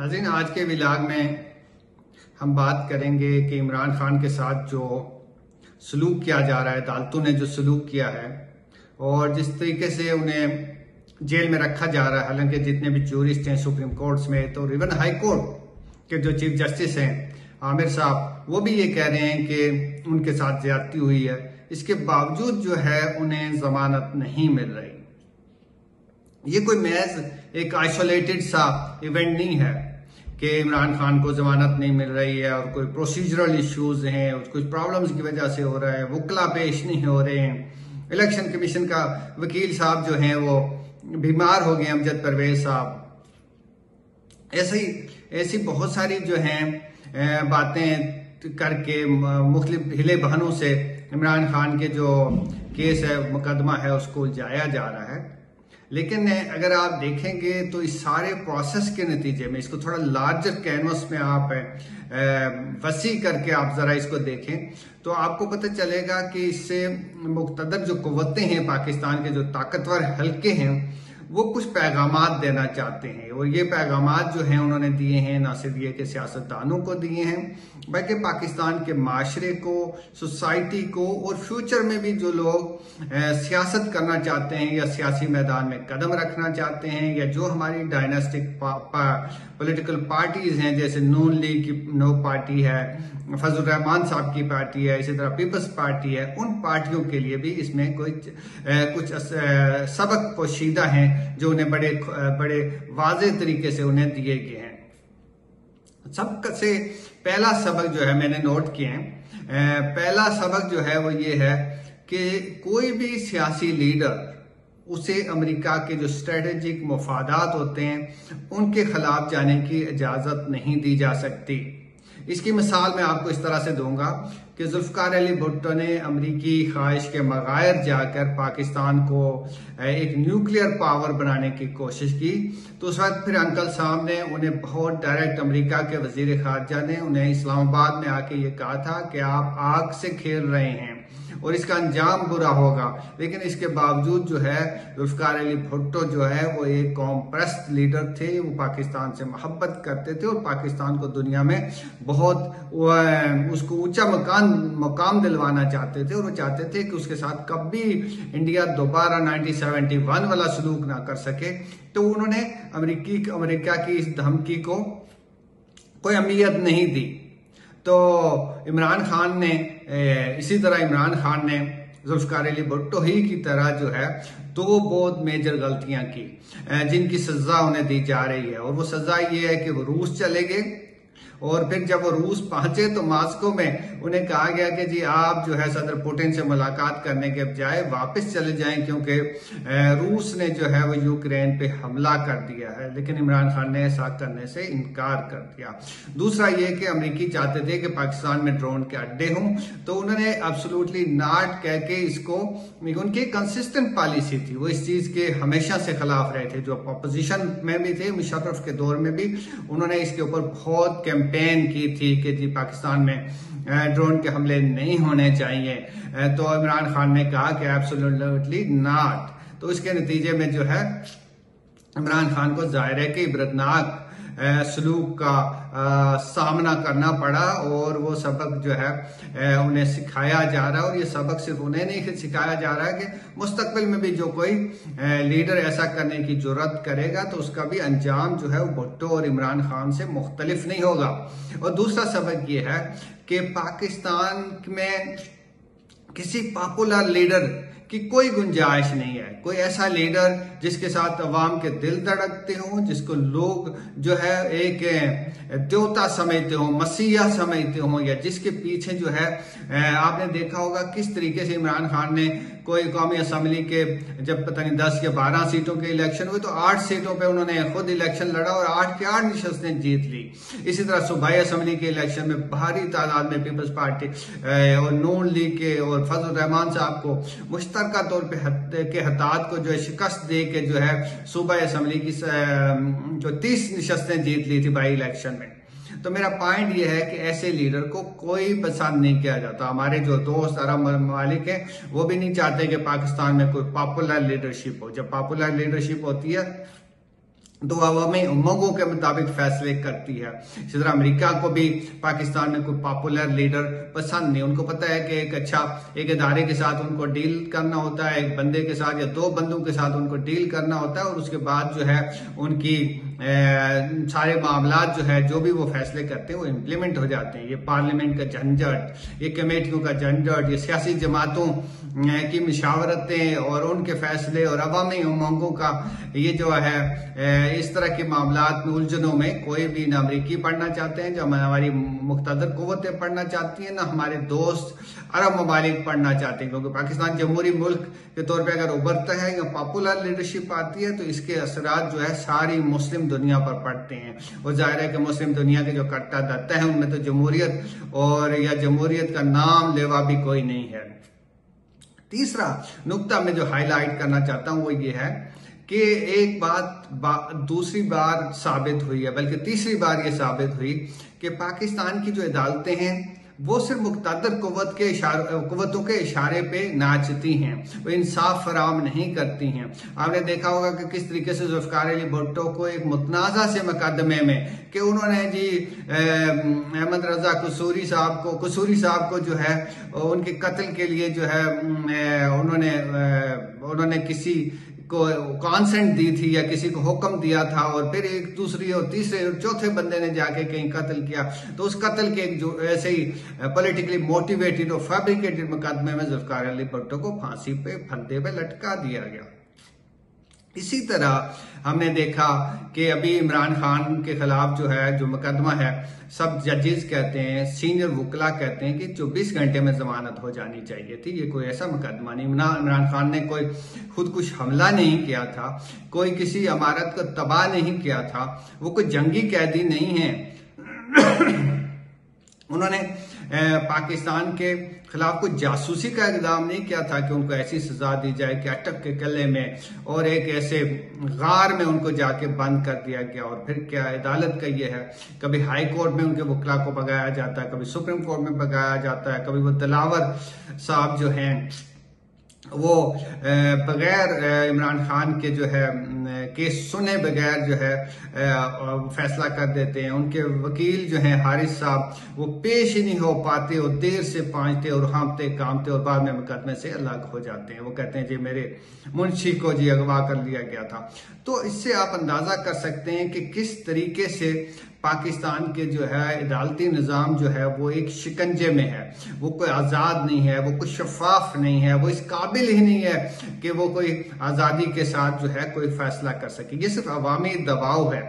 नाज़रीन, आज के व्लॉग में हम बात करेंगे कि इमरान खान के साथ जो सलूक किया जा रहा है, अदालतों ने जो सलूक किया है और जिस तरीके से उन्हें जेल में रखा जा रहा है। हालांकि जितने भी जूरिस्ट हैं सुप्रीम कोर्ट में, तो इवन हाई कोर्ट के जो चीफ जस्टिस हैं आमिर साहब, वो भी ये कह रहे हैं कि उनके साथ ज्यादती हुई है। इसके बावजूद जो है उन्हें जमानत नहीं मिल रही। ये कोई महज एक आइसोलेटेड सा इवेंट नहीं है कि इमरान खान को जमानत नहीं मिल रही है और कोई प्रोसीजरल इश्यूज हैं और कुछ प्रॉब्लम्स की वजह से हो रहा है, वकला पेश नहीं हो रहे हैं। इलेक्शन कमीशन का वकील साहब जो हैं वो बीमार हो गए, अमजद परवेज साहब। ऐसी बहुत सारी जो हैं बातें करके मुख्तलिफ हिले बहानों से इमरान खान के जो केस है, मुकदमा है, उसको उलझाया जा रहा है। लेकिन अगर आप देखेंगे तो इस सारे प्रोसेस के नतीजे में इसको थोड़ा लार्जर कैनवस में आप वसी करके आप जरा इसको देखें तो आपको पता चलेगा कि इससे मुक़्तदर जो कुव्वतें हैं पाकिस्तान के, जो ताकतवर हल्के हैं, वो कुछ पैगामात देना चाहते हैं। और ये पैगामात जो हैं उन्होंने दिए हैं, ना सिर्फ ये कि सियासतदानों को दिए हैं, बल्कि पाकिस्तान के माशरे को, सोसाइटी को, और फ्यूचर में भी जो लोग सियासत करना चाहते हैं या सियासी मैदान में कदम रखना चाहते हैं, या जो हमारी डायनेस्टिक पॉलिटिकल पार्टीज हैं, जैसे नून लीग की नो पार्टी है, फजल रहमान साहब की पार्टी है, इसी तरह पीपल्स पार्टी है, उन पार्टियों के लिए भी इसमें कुछ सबक पोशीदा हैं जो उन्हें बड़े वाज़ेह तरीके से उन्हें दिए गए हैं। सबसे पहला सबक जो है मैंने नोट किए हैं, पहला सबक जो है वो ये है कि कोई भी सियासी लीडर, उसे अमेरिका के जो स्ट्रेटेजिक मफादात होते हैं उनके खिलाफ जाने की इजाजत नहीं दी जा सकती। इसकी मिसाल मैं आपको इस तरह से दूंगा कि जुल्फकार अली भुट्टो ने अमरीकी ख्वाहिश के बगैर जाकर पाकिस्तान को एक न्यूक्लियर पावर बनाने की कोशिश की, तो उस वक्त फिर अंकल साहब ने उन्हें बहुत डायरेक्ट, अमेरिका के वजीर खारजा ने उन्हें इस्लामाबाद में आके ये कहा था कि आप आग से खेल रहे हैं और इसका अंजाम बुरा होगा। लेकिन इसके बावजूद जो है जुल्फकार अली भुट्टो जो है वो एक कौम परस्त लीडर थे, वो पाकिस्तान से मोहब्बत करते थे और पाकिस्तान को दुनिया में बहुत उसको ऊंचा मकाम दिलवाना चाहते थे। और वो चाहते थे कि उसके साथ कभी इंडिया दोबारा 1971 वाला सलूक ना कर सके। तो उन्होंने अमेरिका की इस धमकी को कोई अहमियत नहीं दी। तो इमरान खान ने इसी तरह इमरान खान ने जुल्फकार अली भुट्टो ही की तरह जो है दो बहुत मेजर गलतियां की जिनकी सजा उन्हें दी जा रही है। और वो सजा ये है कि वो रूस चले गए और फिर जब वो रूस पहुंचे तो मास्को में उन्हें कहा गया कि जी आप जो है सदर पुतिन से मुलाकात करने के बजाय वापस चले जाएं, क्योंकि रूस ने जो है वो यूक्रेन पे हमला कर दिया है। लेकिन इमरान खान ने ऐसा करने से इनकार कर दिया। दूसरा ये कि अमेरिकी चाहते थे कि पाकिस्तान में ड्रोन के अड्डे हों, तो उन्होंने एब्सोल्युटली नॉट कह के इसको, उनकी कंसिस्टेंट पॉलिसी थी, वो इस चीज के हमेशा से खिलाफ रहे थे। जो अपोजिशन में भी थे, मुशर्रफ के दौर में भी उन्होंने इसके ऊपर बहुत कैंपेन की थी कि जी पाकिस्तान में ड्रोन के हमले नहीं होने चाहिए। तो इमरान खान ने कहा कि एब्सोल्युटली नॉट। तो इसके नतीजे में जो है इमरान खान को जाहिर है कि इबरतनाक सलूक का सामना करना पड़ा और वो सबक जो है उन्हें सिखाया जा रहा है। और ये सबक सिर्फ उन्हें नहीं सिखाया जा रहा है कि मुस्तकबिल में भी जो कोई लीडर ऐसा करने की जुर्रत करेगा तो उसका भी अंजाम जो है वो भुट्टो और इमरान खान से मुख्तलिफ नहीं होगा। और दूसरा सबक ये है कि पाकिस्तान में किसी पॉपुलर लीडर की कोई गुंजाइश नहीं है। कोई ऐसा लीडर जिसके साथ अवाम के दिल धड़कते हों, जिसको लोग जो है एक देवता समझते हों, मसीहा समझते हों, या जिसके पीछे जो है आपने देखा होगा किस तरीके से इमरान खान ने कोई कौमी असम्बली के जब पता नहीं 10 या 12 सीटों के इलेक्शन हुए तो 8 सीटों पे उन्होंने खुद इलेक्शन लड़ा और 8 की 8 नशस्तें जीत ली। इसी तरह सूबाई असम्बली के इलेक्शन में भारी तादाद में पीपल्स पार्टी और नून लीग के और फजल रहमान साहब को मुश्तरका तौर पे के हतात को जो है शिकस्त दे के जो है सूबाई असम्बली की जो 30 नशस्तें जीत ली थी बाई इलेक्शन में। तो मेरा पॉइंट ये है कि ऐसे लीडर को कोई पसंद नहीं किया जाता। हमारे जो दोस्त अरब ममालिक हैं वो भी नहीं चाहते कि पाकिस्तान में कोई पॉपुलर लीडरशिप हो। जब पॉपुलर लीडरशिप होती है तो अवामी उम्मतों के मुताबिक फैसले करती है। इसी तरह अमेरिका को भी पाकिस्तान में कोई पॉपुलर लीडर पसंद नहीं। उनको पता है कि एक इदारे के साथ उनको डील करना होता है, एक बंदे के साथ या दो बंदों के साथ उनको डील करना होता है, और उसके बाद जो है उनकी सारे मामला जो है जो भी वो फैसले करते हैं वो इम्प्लीमेंट हो जाते हैं। ये पार्लियामेंट का झंझट, ये कमेटियों का झंझट, ये सियासी जमातों की मशावरतें और उनके फैसले और अवामी उमंगों का ये जो है इस तरह के मामलात में उलझनों में कोई भी ना अमरीकी पढ़ना चाहते हैं, जो हमारी मुख्तदर कुव्वतें पढ़ना चाहती हैं, ना हमारे दोस्त अरब ममालिक पढ़ना चाहते हैं। क्योंकि पाकिस्तान जमहूरी मुल्क के तौर पे अगर उभरता है या पॉपुलर लीडरशिप आती है तो इसके असरात जो है सारी मुस्लिम दुनिया पर पड़ते हैं। और जाहिर है कि मुस्लिम दुनिया के जो कट्टा दत्ता है उनमें तो जमहूरियत और या जमहूरियत का नाम लेवा भी कोई नहीं है। तीसरा नुक्ता मैं जो हाईलाइट करना चाहता हूं वो ये है कि एक बात दूसरी बार साबित हुई है, बल्कि तीसरी बार ये साबित हुई कि पाकिस्तान की जो अदालतें हैं वो सिर्फ मुक़्तदर कुव्वतों के इशारे पे नाचती हैं, वो इंसाफ फराम नहीं करती हैं। आपने देखा होगा कि किस तरीके से जुल्फ़िकार अली भुट्टो को एक मुतनाज़ा से मुकदमे में कि उन्होंने जी अहमद रजा कसूरी साहब को जो है उनके कत्ल के लिए जो है उन्होंने किसी को कॉन्सेंट दी थी या किसी को हुक्म दिया था, और फिर एक दूसरी और तीसरे और चौथे बंदे ने जाके कहीं कत्ल किया, तो उस कत्ल के जो ऐसे ही पॉलिटिकली मोटिवेटेड और फैब्रिकेटेड मुकदमे में जुल्फ़िकार अली भुट्टो को फांसी पे फंदे पे लटका दिया गया। इसी तरह हमने देखा कि अभी इमरान खान के खिलाफ जो मुकदमा है, सब जजेस कहते हैं, सीनियर वकला कहते हैं कि 24 घंटे में जमानत हो जानी चाहिए थी। ये कोई ऐसा मुकदमा नहीं, इमरान खान ने कोई खुदकुश हमला नहीं किया था, कोई किसी इमारत को तबाह नहीं किया था, वो कोई जंगी कैदी नहीं है। उन्होंने पाकिस्तान के खिलाफ कोई जासूसी का इल्जाम नहीं किया था कि उनको ऐसी सजा दी जाए कि अटक के किले में और एक ऐसे गार में उनको जाके बंद कर दिया गया। और फिर क्या अदालत का ये है, कभी हाई कोर्ट में उनके वकला को भगाया जाता है, कभी सुप्रीम कोर्ट में भगाया जाता है, कभी वो दिलावर साहब जो हैं वो बगैर इमरान खान के जो है केस सुने बगैर जो है फैसला कर देते हैं। उनके वकील जो हैं हारिस साहब वो पेश ही नहीं हो पाते और देर से पहुंचते और हाँपते कामते और बाद में मुकदमे से अलग हो जाते हैं। वो कहते हैं जी मेरे मुंशी को जी अगवा कर लिया गया था। तो इससे आप अंदाजा कर सकते हैं कि किस तरीके से पाकिस्तान के जो है अदालती निज़ाम जो है वो एक शिकंजे में है, वो कोई आज़ाद नहीं है, वो कोई शफाफ नहीं है, वो इस काबिल ही नहीं है कि वो कोई आज़ादी के साथ जो है कोई फैसला कर सके। ये सिर्फ अवामी दबाव है,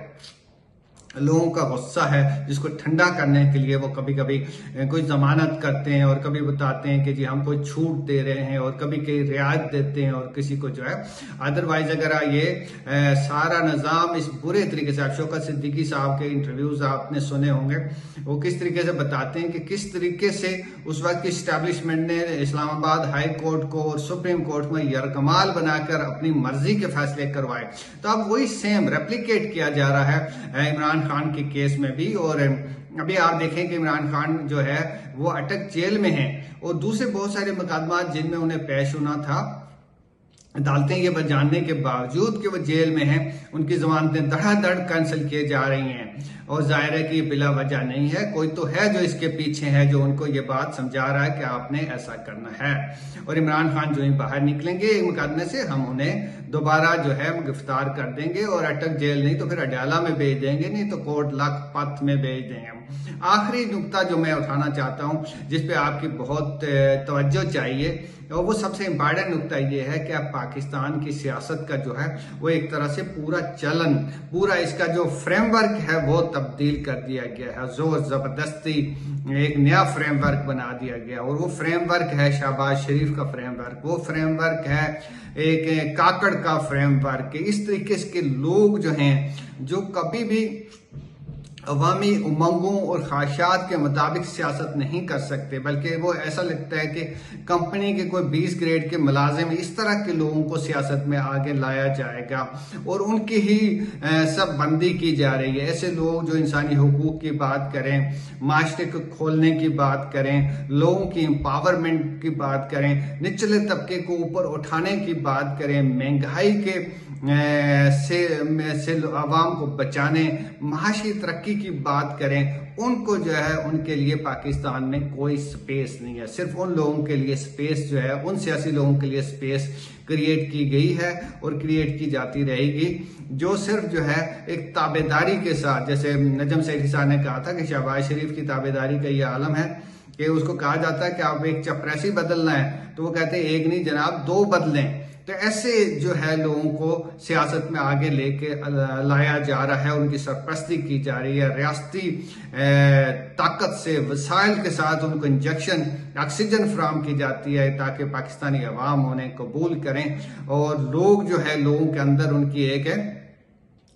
लोगों का गुस्सा है, जिसको ठंडा करने के लिए वो कभी कभी कोई जमानत करते हैं और कभी बताते हैं कि जी हम कोई छूट दे रहे हैं और कभी कहीं रियायत देते हैं और किसी को जो है अदरवाइज अगर ये सारा निज़ाम इस बुरे तरीके से, शौकत सिद्दीकी साहब के इंटरव्यूज आपने सुने होंगे, वो किस तरीके से बताते हैं कि किस तरीके से उस वक्त की इस्टेब्लिशमेंट ने इस्लामाबाद हाई कोर्ट को और सुप्रीम कोर्ट में यरकमाल बनाकर अपनी मर्जी के फैसले करवाए। तो अब वही सेम रेप्लिकेट किया जा रहा है इमरान खान के केस में भी। और अभी आप देखें कि इमरान खान जो है वो अटक जेल में हैं और दूसरे बहुत सारे मुकदमा जिनमें उन्हें पेश होना था, अदालतें ये जानने के बावजूद कि वो जेल में हैं, उनकी जमानतें धड़ाधड़ कैंसिल किए जा रही हैं। और जाहिर है कि ये बिला वजह नहीं है, कोई तो है जो इसके पीछे है, जो उनको ये बात समझा रहा है कि आपने ऐसा करना है। और इमरान खान जो ही बाहर निकलेंगे मुकदमे से, हम उन्हें दोबारा जो है गिरफ्तार कर देंगे और अटक जेल नहीं तो फिर अडयाला में भेज देंगे, नहीं तो कोट लखपत में भेज देंगे। आखिरी नुक्ता जो मैं उठाना चाहता हूँ, जिसपे आपकी बहुत तवज्जो चाहिए, और वो सबसे इम्पॉर्टेंट नुक्ता ये है कि अब पाकिस्तान की सियासत का जो है वो एक तरह से पूरा चलन, पूरा इसका जो फ्रेमवर्क है वो तब्दील कर दिया गया है। जोर जबरदस्ती एक नया फ्रेमवर्क बना दिया गया, और वो फ्रेमवर्क है शहबाज शरीफ का फ्रेमवर्क, वो फ्रेमवर्क है एक काकड़ का फ्रेमवर्क। इस तरीके के लोग जो हैं, जो कभी भी अवामी उमंगों और ख्वाहिशात के मुताबिक सियासत नहीं कर सकते, बल्कि वो ऐसा लगता है कि कंपनी के कोई 20 ग्रेड के मुलाजिम, इस तरह के लोगों को सियासत में आगे लाया जाएगा और उनकी ही सब बंदी की जा रही है। ऐसे लोग जो इंसानी हुकूक की बात करें, माशरे को खोलने की बात करें, लोगों की एम्पावरमेंट की बात करें, निचले तबके को ऊपर उठाने की बात करें, महंगाई के से आवाम को बचाने, माशी तरक्की की बात करें, उनको जो है उनके लिए पाकिस्तान में कोई स्पेस नहीं है। सिर्फ उन लोगों के लिए स्पेस जो है, उन सियासी लोगों के लिए स्पेस क्रिएट की गई है और क्रिएट की जाती रहेगी, जो सिर्फ जो है एक ताबेदारी के साथ, जैसे नजम सैदी साहब ने कहा था कि शहबाज शरीफ की ताबेदारी का ये आलम है कि उसको कहा जाता है कि आप एक चपरासी बदलना है तो वो कहते हैं एक नहीं जनाब 2 बदलें। तो ऐसे जो है लोगों को सियासत में आगे लेके लाया जा रहा है, उनकी सरपरस्ती की जा रही है, रियासती ताकत से वसाइल के साथ उनको इंजेक्शन ऑक्सीजन फराहम की जाती है ताकि पाकिस्तानी अवाम उन्हें कबूल करें और लोग जो है लोगों के अंदर उनकी एक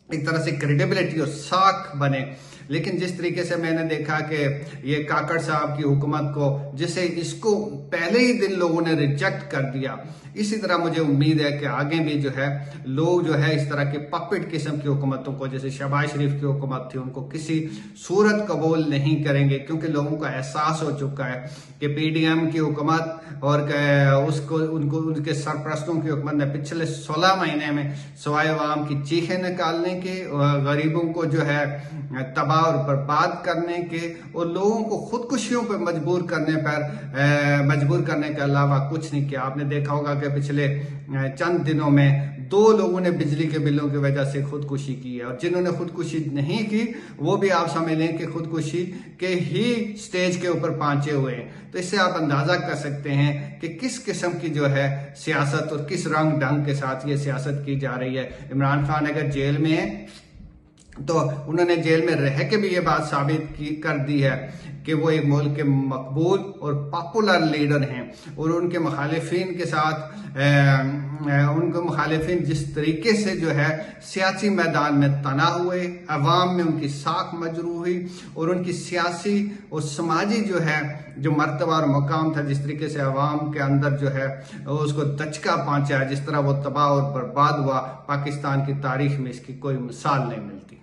तरह से क्रेडिबिलिटी और साख बने। लेकिन जिस तरीके से मैंने देखा कि ये काकड़ साहब की हुकूमत को, जिसे इसको पहले ही दिन लोगों ने रिजेक्ट कर दिया, इसी तरह मुझे उम्मीद है कि आगे भी जो है लोग जो है इस तरह के पपेट किस्म की हुकूमतों को, जैसे शहबाज शरीफ की हुकूमत थी, उनको किसी सूरत कबूल नहीं करेंगे, क्योंकि लोगों का एहसास हो चुका है कि पीडीएम की हुकूमत और उनको उनके सरपरस्तों की हुकूमत ने पिछले 16 महीने में सवाए अवाम की चीखें निकालने के, गरीबों को जो है तबाह और बर्बाद करने के और लोगों को खुदकुशियों पर मजबूर करने के अलावा कुछ नहीं किया। आपने देखा होगा कि पिछले चंद दिनों में 2 लोगों ने बिजली के बिलों की वजह से खुदकुशी की है और जिन्होंने खुदकुशी नहीं की वो भी आप समझ लें कि खुदकुशी के ही स्टेज के ऊपर पहुंचे हुए हैं। तो इससे आप अंदाजा कर सकते हैं कि किस किस्म की जो है सियासत और किस रंग ढंग के साथ ये सियासत की जा रही है। इमरान खान अगर जेल में है तो उन्होंने जेल में रह के भी ये बात साबित कर दी है कि वो एक मुल्क के मकबूल और पॉपुलर लीडर हैं और उनके मुखालिफिन के साथ उनके मुखालिफिन जिस तरीके से जो है सियासी मैदान में तना हुए, अवाम में उनकी साख मजरू हुई और उनकी सियासी और समाजी जो है जो मर्तबा और मकाम था, जिस तरीके से अवाम के अंदर जो है उसको दचका पहुंचा है, जिस तरह वो तबाह और बर्बाद हुआ, पाकिस्तान की तारीख में इसकी कोई मिसाल नहीं मिलती।